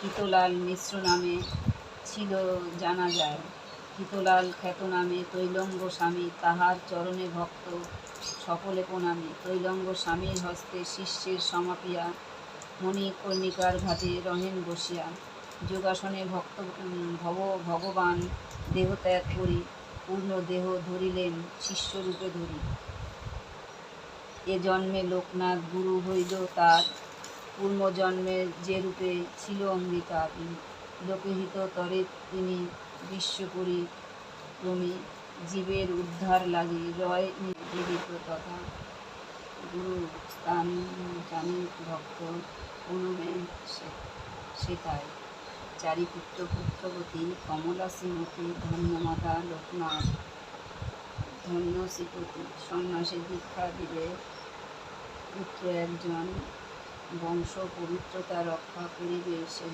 কিতলাল মিশ্র নামে ছিল জানা যায়। কিতলাল খ্যাত নামে তৈলঙ্গ স্বামী, তাহার চরণে ভক্ত সকলে প্রণামী। তৈলঙ্গ স্বামীর হস্তে শিষ্যের সমাপিয়া, মণিকর্ণিকার ঘাটে রহেন বসিয়া। যোগাসনে ভগবান দেহত্যাগ করি, পূর্ণ দেহ ধরিলেন শিষ্যরূপে ধরি। এ জন্মে লোকনাথ গুরু হইল তার, পূর্বজন্মের যে রূপে ছিল অঙ্গীকার। লোকহিত তরে তিনি বিশ্বপরিক্রমী, জীবের উদ্ধার লাগি রয় জীবিত তথা। গুরু স্থান জানি ভক্ত প্রণমে সেতায়। চারিপুত্র পুত্রবতী কমলা শ্রীমতী, ধন্য মাতা লোকনাথ ধন্য শ্রীপতি। সন্ন্যাসী দীক্ষা দিলে পুত্র একজন, বংশ পবিত্রতা রক্ষা করিবে সে।